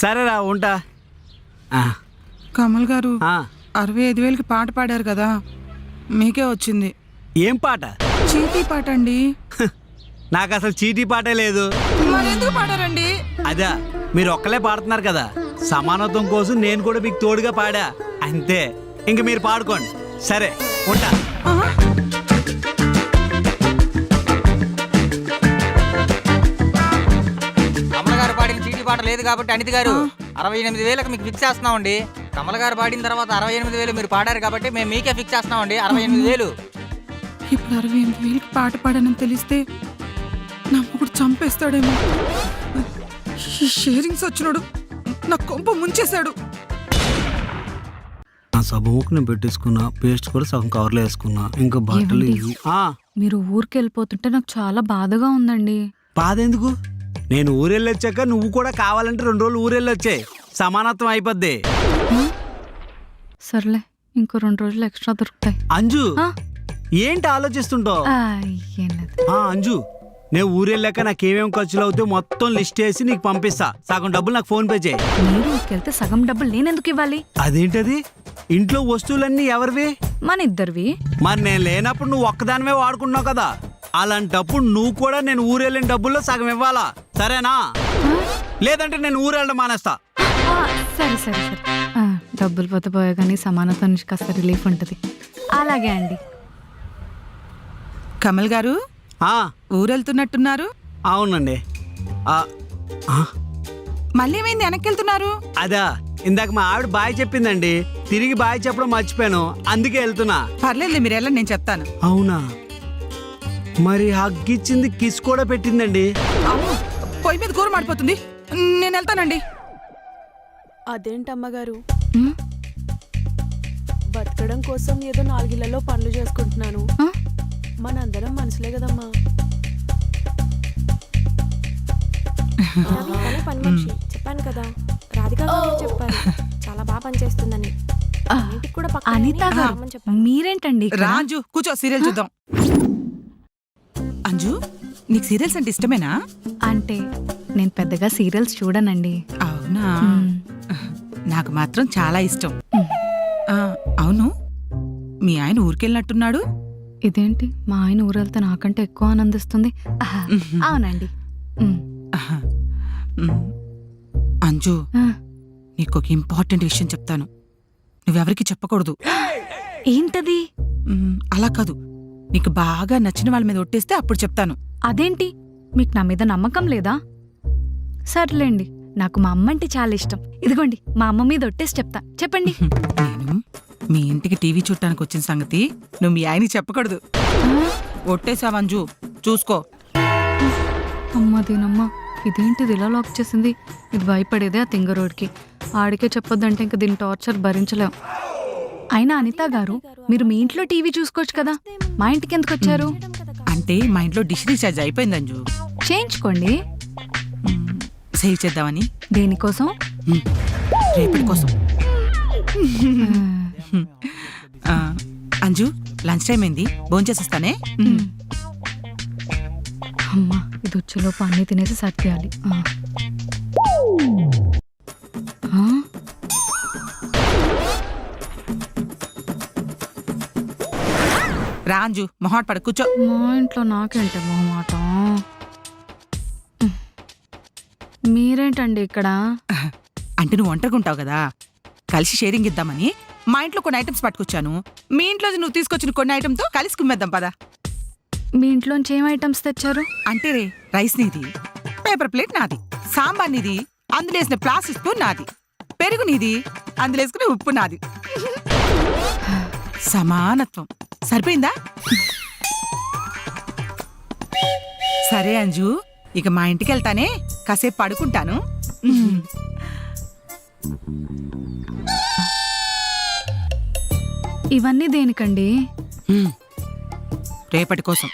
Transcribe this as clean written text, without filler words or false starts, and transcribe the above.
సరేరా ఉంటా. కమల్ గారు 65,000కి పాట పాడారు కదా, మీకే వచ్చింది. ఏం పాట? చీటీ పాట అండి. నాకు అసలు చీటీ పాటే లేదు. మరెందుకు పాడారండి? అదా, మీరు ఒక్కలే పాడుతున్నారు కదా, సమానత్వం కోసం నేను కూడా మీకు తోడుగా పాడా అంతే. ఇంక మీరు పాడుకోండి. సరే ఉంటా. కమల్ గారు పాడిన చీటీ పాట లేదు కాబట్టి అనిత గారు 68,000కి మీకు ఫిక్స్ చేస్తున్నామండి. కమల్ గారు పాడిన తర్వాత 68,000 మీరు పాడారు కాబట్టి మేము మీకే ఫిక్స్ చేస్తున్నామండి. 68,000. ఇప్పుడు 68,000కి పాట పాడానని తెలిస్తే నా మొగుడు చంపేస్తాడేమో. ఈ షేరింగ్స్ వచ్చినాడు నా కొంప ముంచేశాడు. నా సబ్బుముకు నేను పెట్టేసుకున్నా, పేస్ట్ కూడా సగం కవర్లో వేసుకున్నా, ఇంకా బట్టలు. మీరు ఊరికి వెళ్ళిపోతుంటే నాకు చాలా బాధగా ఉందండి. బాధ ఎందుకు? నేను ఊరెళ్ళొచ్చాక నువ్వు కూడా కావాలంటే 2 రోజులు ఊరెళ్ళొచ్చే, సమానత్వం అయిపోద్ది. సర్లే, ఇంకో 2 రోజులు ఎక్స్ట్రా దొరుకుతాయి. అంజు, ఏంటి ఆలోచిస్తుంటావు? అంజు, నేను ఊరెళ్ళాక నాకేమేం ఖర్చులు అవుతాయో మొత్తం లిస్ట్ వేసి నీకు పంపిస్తా. సగం డబ్బులు నాకు ఫోన్ పే చేయి. మీరు ఊరికెళ్తే సగం డబ్బులు నేనెందుకు ఇవ్వాలి? అదేంటది? ఇంట్లో వస్తువులన్నీ ఎవరివి? మన ఇద్దరివి. మరి నేను లేనప్పుడు నువ్వు ఒక్కదానివే వాడుకున్నావు కదా, అలాంటప్పుడు నువ్వు కూడా నేను ఊరెళ్ళిన డబ్బుల్లో సగం ఇవ్వాలా, సరేనా? లేదంటే నేను ఊరెళ్ళడం మానేస్తా. సరే సరే సరే, డబ్బులు పోతే పోయా కానీ సమానత్వం నుంచి కాస్త రిలీఫ్ ఉంటుంది. అలాగే అండి. కమల్ గారు ఊరెళ్తున్నట్టున్నారు? అవునండి. మళ్ళీ ఏమైంది, వెనక్కి వెళ్తున్నారు? అదా, ఇందాక మా ఆవిడ బాయ్ చెప్పిందండి, తిరిగి బాయ్ చెప్పడం మర్చిపోయాను, అందుకే వెళ్తున్నా. పర్లేదు, మీరు వెళ్ళండి, నేను చెప్తాను. అవునా? మరి హగ్గిచ్చింది కిస్ కూడా పెట్టిందండి. పొయ్యి మీద కూర మాడిపోతుంది, నేను వెళ్తానండి. అదేంటమ్మగారు, బతకడం కోసం ఏదో 4 ఇళ్లలో పనులు చేసుకుంటున్నాను. మనందరం మనుషులే కదమ్మా. పని మనిషి చెప్పాను కదా, రాధిక చెప్పారు చాలా బాగా పనిచేస్తుందని. అనిత గారు, మీరేంటండి? రాజు కూర్చో, సీరియల్ చూద్దాం. అంజు, నీకు సీరియల్స్ అంటే ఇష్టమేనా? అంటే నేను పెద్దగా సీరియల్స్ చూడనండి. అవునా? నాకు మాత్రం చాలా ఇష్టం. అవును, మీ ఆయన ఊరికెళ్ళినట్టున్నాడు. ఇదేంటి, మా ఆయన ఊరెళ్తే నాకంటే ఎక్కువ ఆనందిస్తుంది. అవునండి. అంజు, నీకు ఒక ఇంపార్టెంట్ విషయం చెప్తాను, నువ్వెవరికి చెప్పకూడదు. ఏంటది? అలా కాదు, నీకు బాగా నచ్చిన వాళ్ళ మీద ఒట్టేస్తే అప్పుడు చెప్తాను. అదేంటి, మీకు నా మీద నమ్మకం లేదా? సర్లేండి, నాకు మా అమ్మ అంటే చాలా ఇష్టం. ఇదిగోండి, మా అమ్మ మీద ఒట్టేసి చెప్తా. చెప్పండి. నేను మీ ఇంటికి టీవీ చూడటానికి వచ్చిన సంగతి నువ్వు మీ ఆయనకి చెప్పకూడదు. ఒట్టేసావంజు, చూసుకో. అమ్మదేనమ్మా, ఇదేంటిది ఇలా లాక్ చేసింది? ఇది భయపడేదే ఆ తింగరోడికి. ఆడికే చెప్పొద్దంటే ఇంక దీని టార్చర్ భరించలేం. అయినా అనిత గారు, మీరు మీ ఇంట్లో టీవీ చూసుకోవచ్చు కదా, మా ఇంటికి ఎందుకు వచ్చారు? అంటే మా ఇంట్లో డిష్ రీఛార్జ్ అయిపోయింది అంజు. చేయించుకోండి. సేవ్ చేద్దామని. దేనికోసం? రేపటి కోసం. అంజు, లంచ్ టైం అయింది, భోంచేసేస్తానే. అమ్మా, ఇది వచ్చేలోపు అన్నీ తినేసి సెట్ చేయాలి. రాంజు, మొహాట్ పడ, కూర్చో. మా ఇంట్లో నాకేంటే మొహమాట. మీరేంటండి ఇక్కడ? అంటే నువ్వు ఒంటరిగుంటావు కదా, కలిసి షేరింగ్ ఇద్దామని మా ఇంట్లో కొన్ని ఐటమ్స్ పట్టుకొచ్చాను. మీ ఇంట్లో నువ్వు తీసుకొచ్చిన కొన్ని ఐటమ్తో కలిసి కుమ్మేద్దాం పదా. మీ ఇంట్లోంచి ఏం ఐటమ్స్ తెచ్చారు? అంటే రైస్ నీది, పేపర్ ప్లేట్ నాది, సాంబార్ నీది, అందులో వేసిన ప్లాస్టిక్ స్పూన్ నాది, పెరుగు నీది, అందులో వేసుకునే ఉప్పు నాది. సమానత్వం సరిపోయిందా? సరే అంజు, ఇక మా ఇంటికి వెళ్తానే, కాసేపు పడుకుంటాను. ఇవన్నీ దేనికండి? రేపటి కోసం.